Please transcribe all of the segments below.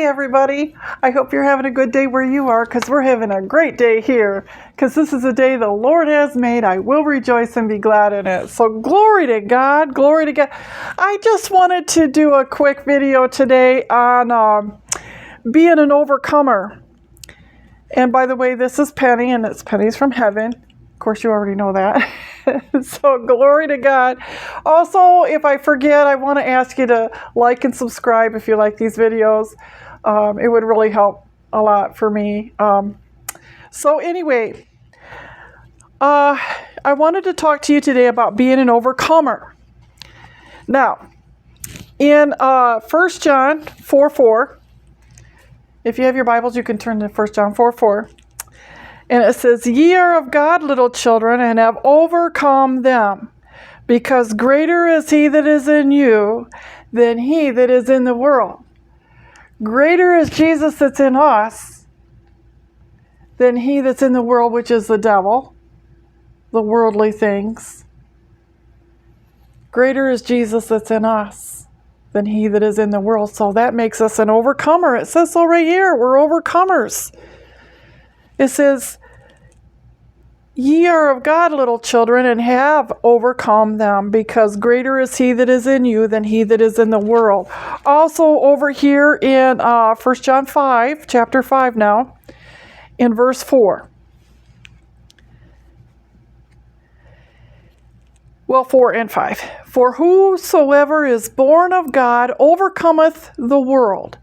Hey everybody, I hope you're having a good day where you are, because we're having a great day here, because this is a day the Lord has made. I will rejoice and be glad in it. So glory to God, glory to God. I just wanted to do a quick video today on being an overcomer. And by the way, this is Penny, and it's Penny's from Heaven. Of course, you already know that. So glory to God. Also, if I forget, I want to ask you to like and subscribe if you like these videos. It would really help a lot for me. So anyway, I wanted to talk to you today about being an overcomer. Now, in 1 John 4:4, if you have your Bibles, you can turn to 1 John 4:4. And it says, "Ye are of God, little children, and have overcome them, because greater is he that is in you than he that is in the world." Greater is Jesus that's in us than he that's in the world, which is the devil, the worldly things. Greater is Jesus that's in us than he that is in the world. So that makes us an overcomer. It says so right here. We're overcomers. It says, "Ye are of God, little children, and have overcome them, because greater is he that is in you than he that is in the world." Also over here in 1 John 5, chapter 5 now, in verse 4. Well, 4 and 5. "For whosoever is born of God overcometh the world.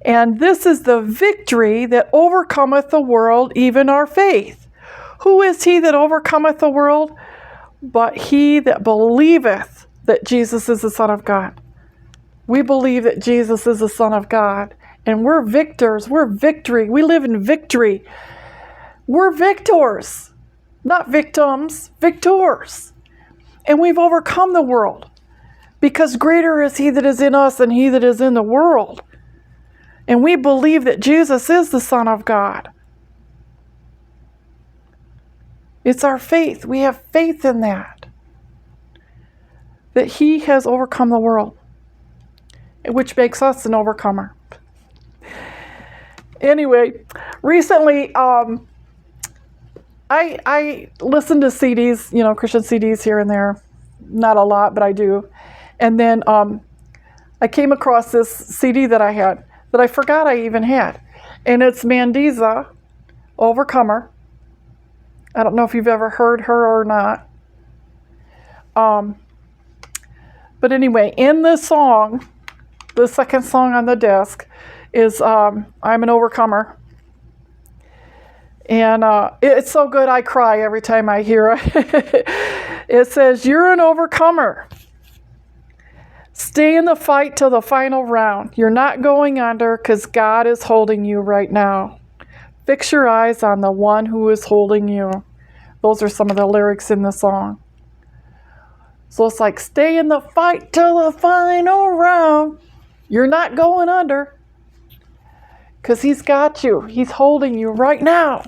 And this is the victory that overcometh the world, even our faith. Who is he that overcometh the world? But he that believeth that Jesus is the Son of God." We believe that Jesus is the Son of God. And we're victors. We're victory. We live in victory. We're victors. Not victims. Victors. And we've overcome the world. Because greater is he that is in us than he that is in the world. And we believe that Jesus is the Son of God. It's our faith. We have faith in that. That he has overcome the world. Which makes us an overcomer. Anyway, recently I listened to CDs, Christian CDs here and there. Not a lot, but I do. And then I came across this CD that I had that I forgot I even had. And it's Mandiza, Overcomer. I don't know if you've ever heard her or not. But anyway, in this song, the second song on the disc is I'm an Overcomer. And it's so good I cry every time I hear it. It says, "You're an overcomer. Stay in the fight till the final round. You're not going under, because God is holding you right now. Fix your eyes on the one who is holding you." Those are some of the lyrics in the song. So it's like, stay in the fight till the final round. You're not going under, because he's got you. He's holding you right now.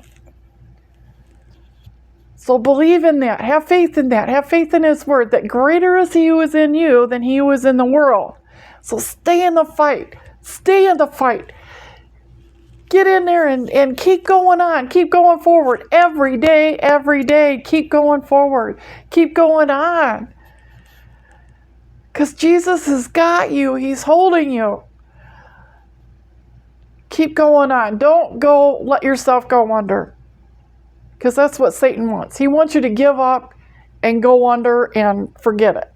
So believe in that. Have faith in that. Have faith in his word, that greater is he who is in you than he who is in the world. So stay in the fight. Stay in the fight. Get in there and keep going on. Keep going forward. Every day, keep going forward. Keep going on. Because Jesus has got you. He's holding you. Keep going on. Don't let yourself go under. Because that's what Satan wants. He wants you to give up and go under and forget it.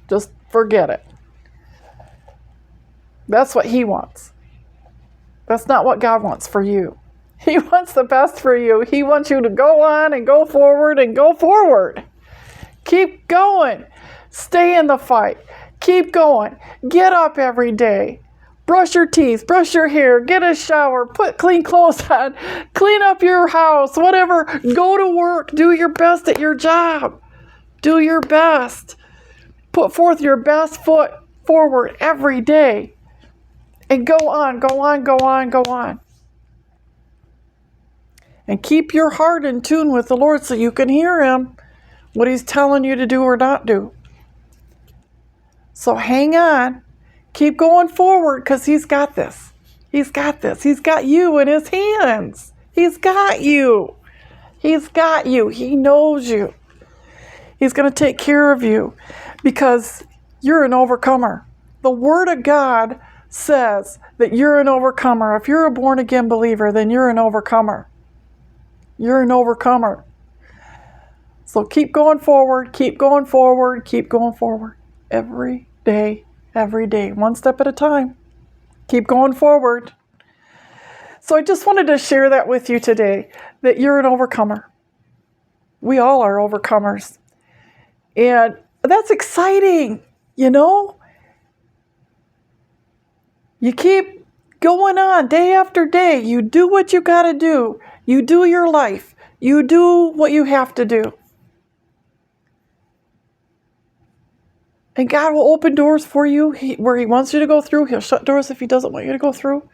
Just forget it. That's what he wants. That's not what God wants for you. He wants the best for you. He wants you to go on and go forward and go forward. Keep going. Stay in the fight. Keep going. Get up every day. Brush your teeth, brush your hair, get a shower, put clean clothes on, clean up your house, whatever. Go to work. Do your best at your job. Do your best. Put forth your best foot forward every day. And go on, go on, go on, go on. And keep your heart in tune with the Lord so you can hear him, what he's telling you to do or not do. So hang on. Keep going forward, because he's got this. He's got this. He's got you in his hands. He's got you. He's got you. He knows you. He's going to take care of you because you're an overcomer. The Word of God says that you're an overcomer. If you're a born-again believer, then you're an overcomer. You're an overcomer. So keep going forward, keep going forward, keep going forward. Every day, one step at a time. Keep going forward. So I just wanted to share that with you today, that you're an overcomer. We all are overcomers. And that's exciting, you know? You keep going on day after day. You do what you got to do. You do your life. You do what you have to do. And God will open doors for you where He wants you to go through. He'll shut doors if He doesn't want you to go through.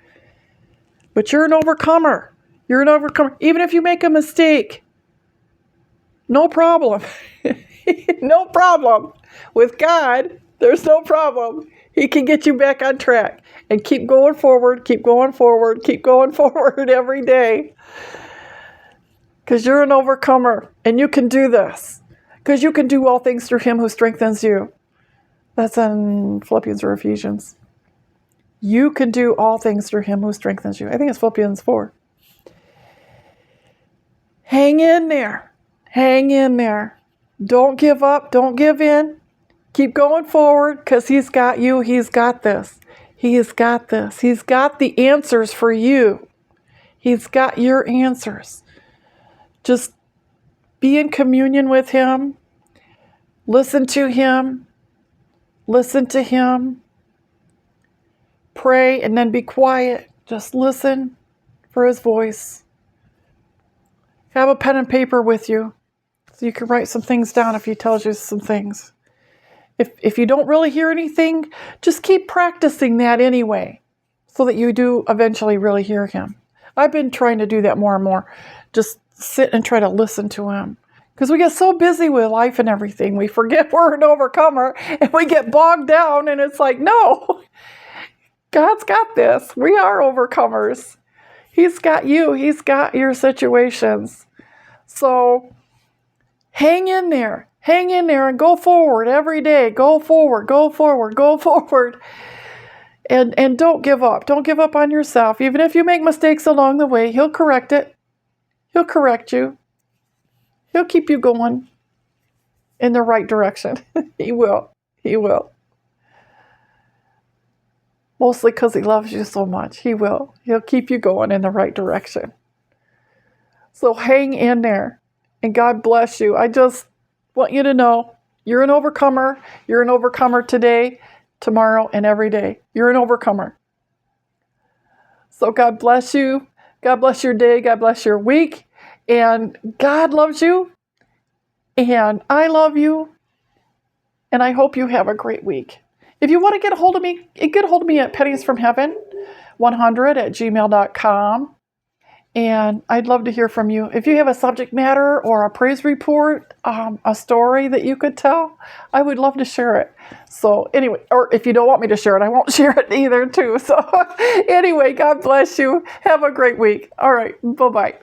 But you're an overcomer. You're an overcomer. Even if you make a mistake, no problem. No problem. With God, there's no problem. He can get you back on track. And keep going forward, keep going forward, keep going forward every day. Because you're an overcomer. And you can do this. Because you can do all things through Him who strengthens you. That's in Philippians or Ephesians. You can do all things through Him who strengthens you. I think it's Philippians 4. Hang in there. Hang in there. Don't give up. Don't give in. Keep going forward because He's got you. He's got this. He's got this. He's got the answers for you. He's got your answers. Just be in communion with Him. Listen to Him. Listen to Him. Pray and then be quiet. Just listen for His voice. Have a pen and paper with you so you can write some things down if He tells you some things. If you don't really hear anything, just keep practicing that anyway so that you do eventually really hear Him. I've been trying to do that more and more. Just sit and try to listen to Him. Because we get so busy with life and everything, we forget we're an overcomer and we get bogged down and it's like, no, God's got this. We are overcomers. He's got you. He's got your situations. So hang in there. Hang in there and go forward every day. Go forward, go forward, go forward. And don't give up. Don't give up on yourself. Even if you make mistakes along the way, He'll correct it. He'll correct you. He'll keep you going in the right direction. He will. He will. Mostly because He loves you so much. He will. He'll keep you going in the right direction. So hang in there. And God bless you. I just want you to know you're an overcomer. You're an overcomer today, tomorrow, and every day. You're an overcomer. So God bless you. God bless your day. God bless your week. And God loves you. And I love you. And I hope you have a great week. If you want to get a hold of me, get a hold of me at penniesfromheaven100@gmail.com. And I'd love to hear from you. If you have a subject matter or a praise report, a story that you could tell, I would love to share it. So anyway, or if you don't want me to share it, I won't share it either too. So anyway, God bless you. Have a great week. All right. Bye-bye.